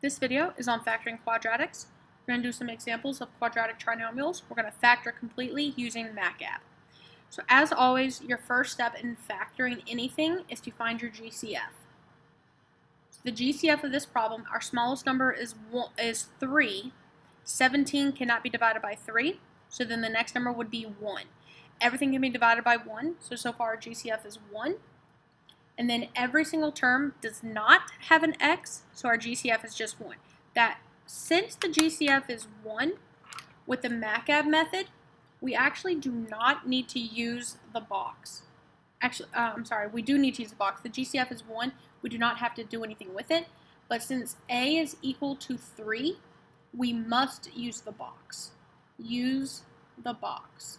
This video is on factoring quadratics. We're going to do some examples of quadratic trinomials. We're going to factor completely using macab. So as always, your first step in factoring anything is to find your GCF. So the GCF of this problem, our smallest number is 3. 17 cannot be divided by 3, so then the next number would be 1. Everything can be divided by 1, so far our GCF is 1. And then every single term does not have an x, so our GCF is just 1. That since the GCF is 1, with the macab method, we actually do not need to use the box. Actually, we do need to use the box. The GCF is 1. We do not have to do anything with it. But since a is equal to 3, we must use the box. Use the box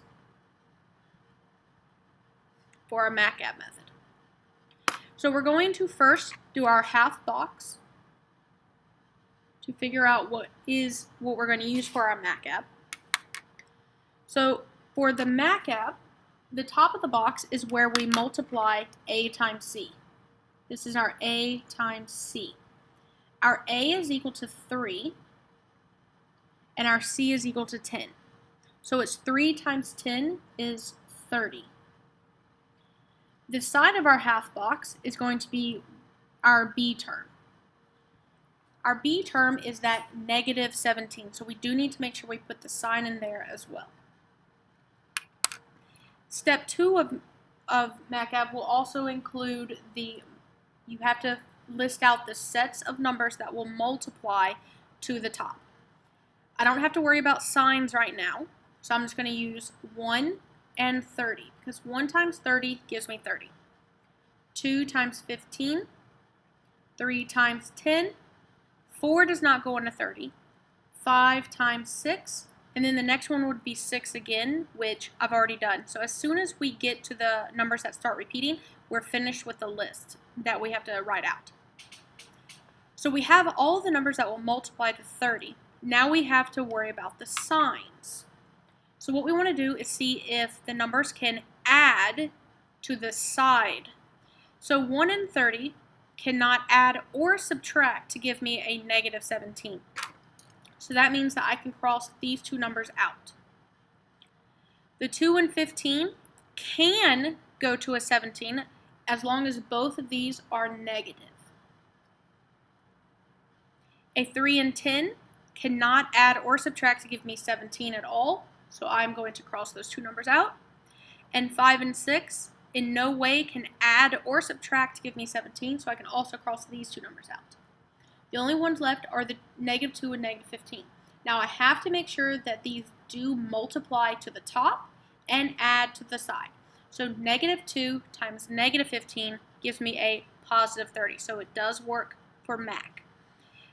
for our macab method. So we're going to first do our half box to figure out what we're going to use for our macab. So for the macab, the top of the box is where we multiply a times c. This is our a times c. Our a is equal to 3, and our c is equal to 10. So it's 3 times 10 is 30. The side of our half box is going to be our b term. Our b term is that negative 17, so we do need to make sure we put the sign in there as well. Step 2 of macab will also include you have to list out the sets of numbers that will multiply to the top. I don't have to worry about signs right now, so I'm just going to use 1 and 30, because 1 times 30 gives me 30. 2 times 15, 3 times 10, 4 does not go into 30, 5 times 6, and then the next one would be 6 again, which I've already done. So as soon as we get to the numbers that start repeating, we're finished with the list that we have to write out. So we have all the numbers that will multiply to 30. Now we have to worry about the signs. So what we want to do is see if the numbers can add to the side. So 1 and 30 cannot add or subtract to give me a negative 17. So that means that I can cross these two numbers out. The 2 and 15 can go to a 17 as long as both of these are negative. A 3 and 10 cannot add or subtract to give me 17 at all. So I'm going to cross those two numbers out. And 5 and 6 in no way can add or subtract to give me 17, so I can also cross these two numbers out. The only ones left are the negative 2 and negative 15. Now I have to make sure that these do multiply to the top and add to the side. So negative 2 times negative 15 gives me a positive 30, so it does work for mac.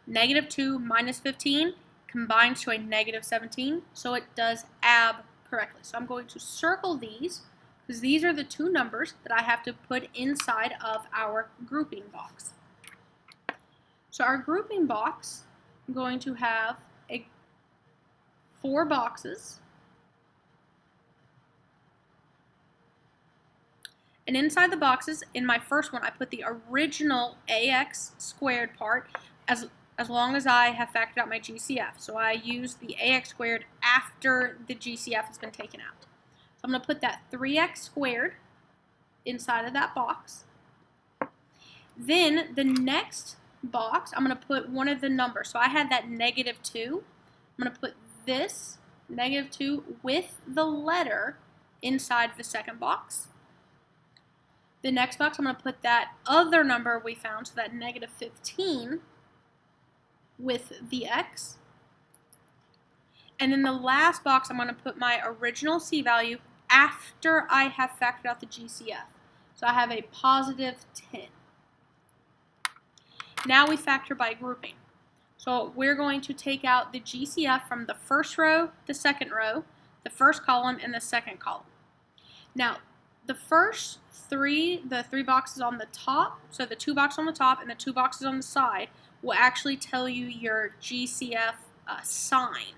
Negative 2 minus 15 combines to a negative 17, so it does ab correctly. So I'm going to circle these, because these are the two numbers that I have to put inside of our grouping box. So our grouping box, I'm going to have 4 boxes. And inside the boxes, in my first one, I put the original ax squared part as long as I have factored out my GCF. So I use the ax squared after the GCF has been taken out. So I'm going to put that 3x squared inside of that box. Then the next box, I'm going to put one of the numbers. So I had that negative 2. I'm going to put this negative 2 with the letter inside the second box. The next box, I'm going to put that other number we found, so that negative 15, with the x. And then the last box, I'm going to put my original c value after I have factored out the GCF. So I have a positive 10. Now we factor by grouping. So we're going to take out the GCF from the first row, the second row, the first column, and the second column. Now, the first the 3 boxes on the top, so the 2 boxes on the top and the 2 boxes on the side, will actually tell you your GCF sign.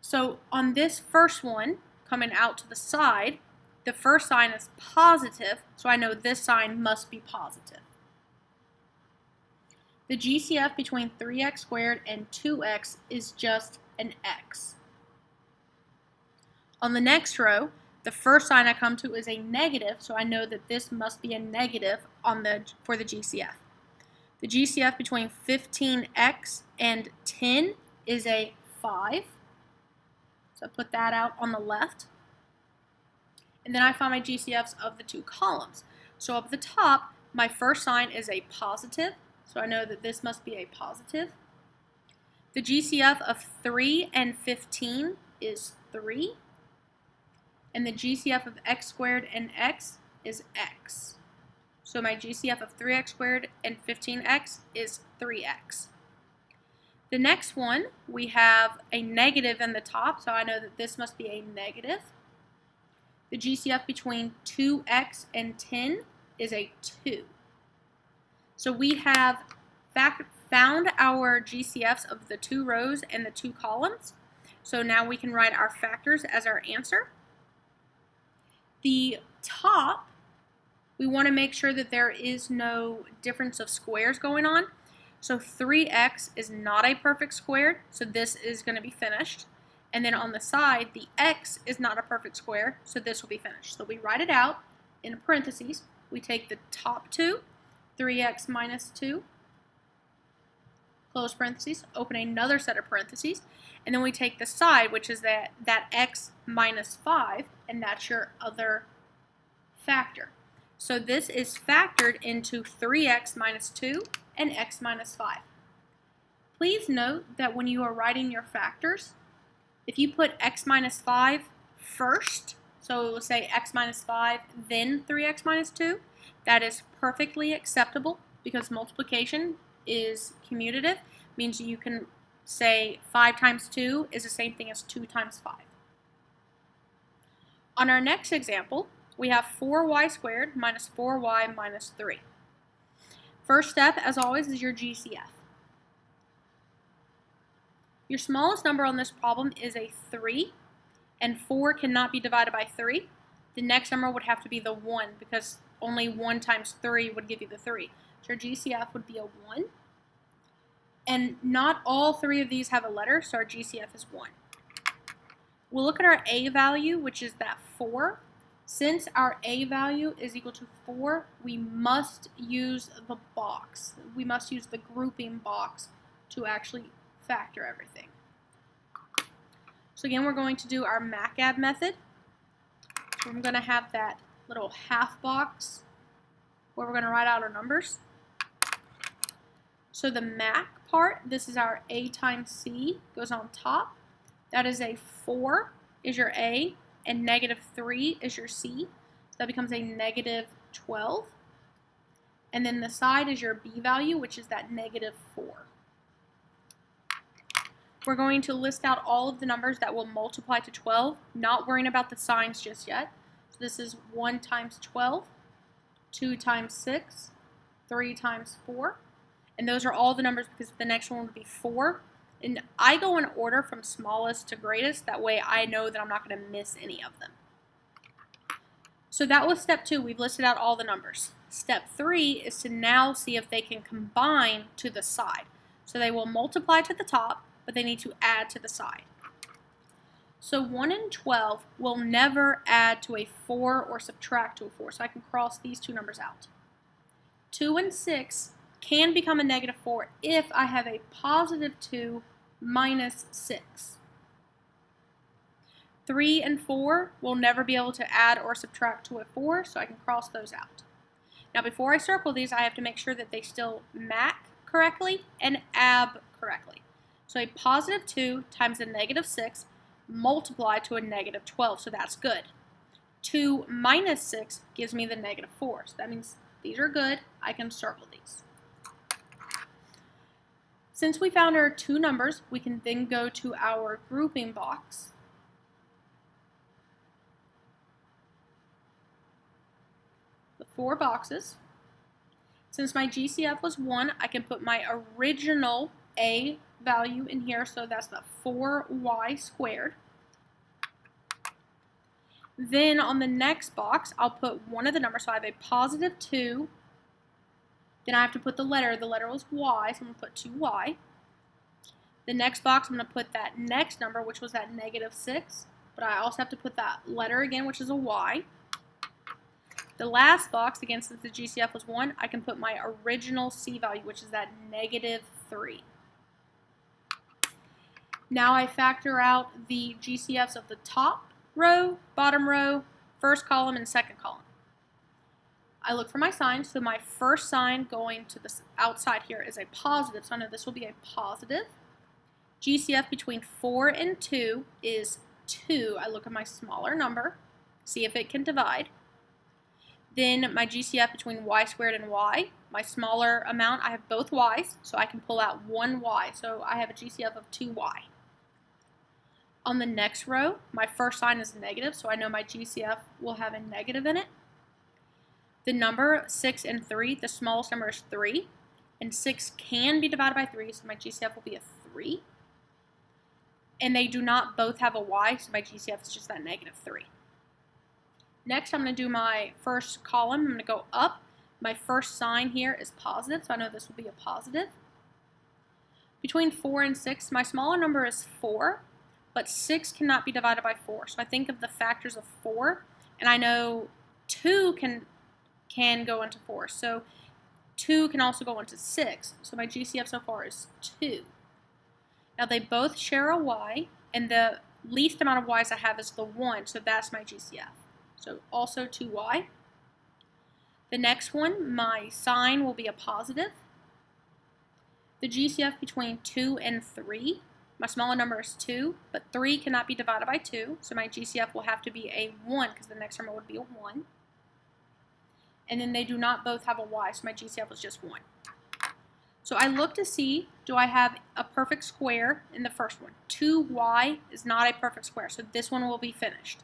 So on this first one, coming out to the side, the first sign is positive, so I know this sign must be positive. The GCF between 3x squared and 2x is just an x. On the next row, the first sign I come to is a negative, so I know that this must be a negative for the GCF. The GCF between 15x and 10 is a 5. So I put that out on the left. And then I find my GCFs of the two columns. So up at the top, my first sign is a positive, so I know that this must be a positive. The GCF of 3 and 15 is 3. And the GCF of x squared and x is x. So my GCF of 3x squared and 15x is 3x. The next one, we have a negative in the top, so I know that this must be a negative. The GCF between 2x and 10 is a 2. So we have found our GCFs of the two rows and the two columns. So now we can write our factors as our answer. The top, we want to make sure that there is no difference of squares going on. So 3x is not a perfect square, so this is going to be finished. And then on the side, the x is not a perfect square, so this will be finished. So we write it out in parentheses. We take the top two, 3x minus 2, close parentheses, open another set of parentheses, and then we take the side, which is that x minus 5, and that's your other factor. So this is factored into 3x minus 2 and x minus 5. Please note that when you are writing your factors, if you put x minus 5 first, so it will say x minus 5, then 3x minus 2, that is perfectly acceptable because multiplication is commutative, means you can say 5 times 2 is the same thing as 2 times 5. On our next example, we have 4y squared minus 4y minus 3. First step, as always, is your GCF. Your smallest number on this problem is a 3, and 4 cannot be divided by 3. The next number would have to be the 1 because only 1 times 3 would give you the 3. So your GCF would be a 1. And not all three of these have a letter, so our GCF is 1. We'll look at our A value, which is that 4. Since our A value is equal to 4, we must use the box. We must use the grouping box to actually factor everything. So again, we're going to do our macab method. So I'm going to have that little half box where we're going to write out our numbers. So the mac part, this is our A times C, goes on top. That is a 4 is your A, and negative 3 is your C. So that becomes a negative 12. And then the side is your B value, which is that negative 4. We're going to list out all of the numbers that will multiply to 12, not worrying about the signs just yet. So this is 1 times 12, 2 times 6, 3 times 4. And those are all the numbers because the next one would be 4. And I go in order from smallest to greatest. That way I know that I'm not going to miss any of them. So that was step 2. We've listed out all the numbers. Step 3 is to now see if they can combine to the side. So they will multiply to the top, but they need to add to the side. So 1 and 12 will never add to a 4 or subtract to a 4. So I can cross these two numbers out. 2 and 6 can become a negative 4 if I have a positive 2 minus 6. 3 and 4 will never be able to add or subtract to a 4, so I can cross those out. Now before I circle these, I have to make sure that they still mac correctly and ab correctly. So a positive 2 times a negative 6 multiply to a negative 12, so that's good. 2 minus 6 gives me the negative 4, so that means these are good. I can circle these. Since we found our two numbers, we can then go to our grouping box. The 4 boxes. Since my GCF was 1, I can put my original A value in here, so that's the 4y squared. Then on the next box, I'll put one of the numbers, so I have a positive 2 Then I have to put the letter. The letter was y, so I'm going to put 2y. The next box, I'm going to put that next number, which was that -6. But I also have to put that letter again, which is a y. The last box, again, since the GCF was 1, I can put my original C value, which is that -3. Now I factor out the GCFs of the top row, bottom row, first column, and second column. I look for my sign, so my first sign going to the outside here is a positive, so I know this will be a positive. GCF between 4 and 2 is 2. I look at my smaller number, see if it can divide. Then my GCF between y squared and y, my smaller amount, I have both y's, so I can pull out one y, so I have a GCF of 2y. On the next row, my first sign is negative, so I know my GCF will have a negative in it. The number 6 and 3, the smallest number is 3, and 6 can be divided by 3, so my GCF will be a 3. And they do not both have a y, so my GCF is just that -3. Next, I'm going to do my first column. I'm going to go up. My first sign here is positive, so I know this will be a positive. Between 4 and 6, my smaller number is 4, but 6 cannot be divided by 4. So I think of the factors of 4, and I know 2 can go into 4. So 2 can also go into 6. So my GCF so far is 2. Now they both share a y, and the least amount of y's I have is the 1, so that's my GCF. So also 2y. The next one, my sign will be a positive. The GCF between 2 and 3, my smaller number is 2, but 3 cannot be divided by 2, so my GCF will have to be a 1 because the next number would be a 1. And then they do not both have a y, so my GCF was just 1. So I look to see, do I have a perfect square in the first one? 2y is not a perfect square, so this one will be finished.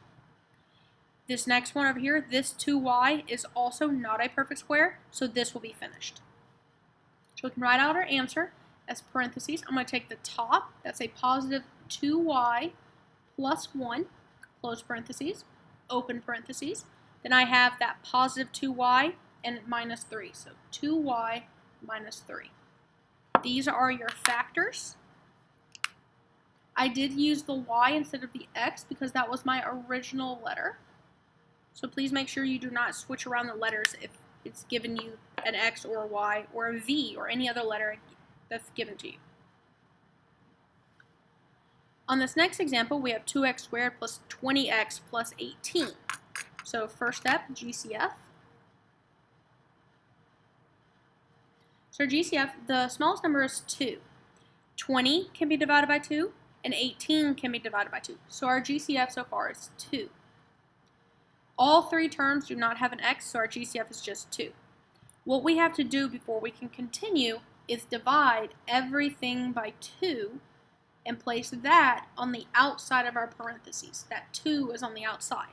This next one over here, this 2y is also not a perfect square, so this will be finished. So we can write out our answer as parentheses. I'm going to take the top, that's a positive 2y plus 1, close parentheses, open parentheses. Then I have that positive 2y and minus 3, so 2y minus 3. These are your factors. I did use the y instead of the x because that was my original letter. So please make sure you do not switch around the letters if it's given you an x or a y or a v or any other letter that's given to you. On this next example, we have 2x squared plus 20x plus 18. So first step, GCF. So GCF, the smallest number is 2. 20 can be divided by 2, and 18 can be divided by 2. So our GCF so far is 2. All three terms do not have an x, so our GCF is just 2. What we have to do before we can continue is divide everything by 2 and place that on the outside of our parentheses. That 2 is on the outside.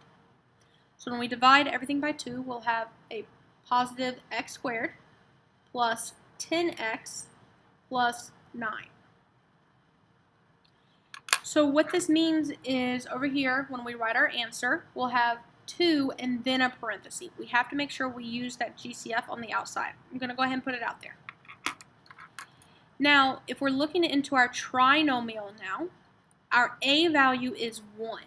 So when we divide everything by 2, we'll have a positive x squared plus 10x plus 9. So what this means is over here, when we write our answer, we'll have 2 and then a parenthesis. We have to make sure we use that GCF on the outside. I'm going to go ahead and put it out there. Now, if we're looking into our trinomial now, our a value is 1.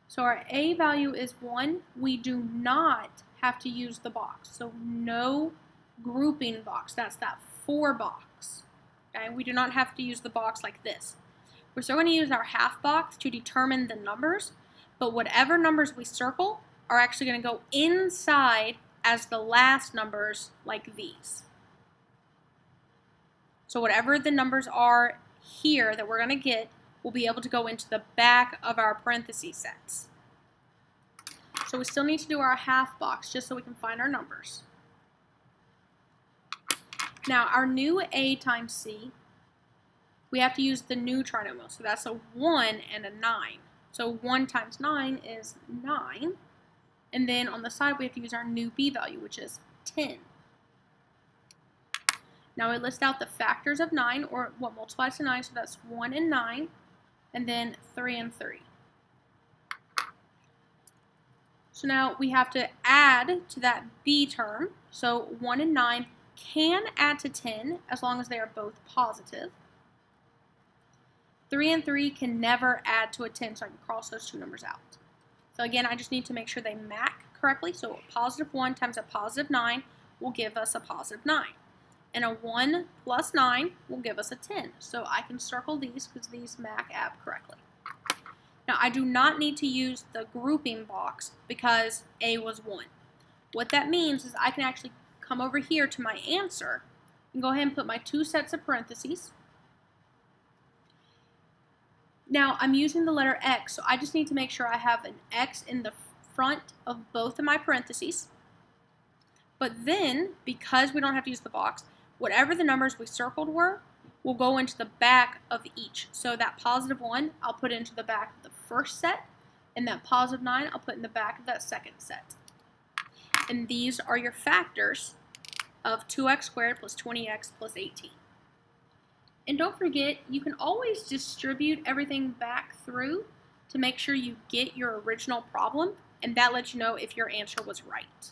So our a value is 1. We do not have to use the box. So no grouping box. That's that 4 box. Okay? We do not have to use the box like this. We're still going to use our half box to determine the numbers, but whatever numbers we circle are actually going to go inside as the last numbers like these. So whatever the numbers are here that we're going to get, we'll be able to go into the back of our parentheses sets. So we still need to do our half box just so we can find our numbers. Now our new a times c, we have to use the new trinomial. So that's a 1 and a 9. So 1 times 9 is 9. And then on the side we have to use our new b value, which is 10. Now we list out the factors of 9, or what multiplies to 9, so that's 1 and 9, and then 3 and 3. So now we have to add to that b term, so 1 and 9 can add to 10 as long as they are both positive. 3 and 3 can never add to a 10, so I can cross those two numbers out. So again, I just need to make sure they mac correctly. So a positive 1 times a positive 9 will give us a positive 9. And a 1 plus 9 will give us a 10. So I can circle these because these macab correctly. Now I do not need to use the grouping box because A was 1. What that means is I can actually come over here to my answer and go ahead and put my two sets of parentheses. Now I'm using the letter X, so I just need to make sure I have an X in the front of both of my parentheses. But then, because we don't have to use the box, whatever the numbers we circled were, will go into the back of each. So that positive 1, I'll put into the back of the first set, and that positive 9, I'll put in the back of that second set. And these are your factors of 2x squared plus 20x plus 18. And don't forget, you can always distribute everything back through to make sure you get your original problem, and that lets you know if your answer was right.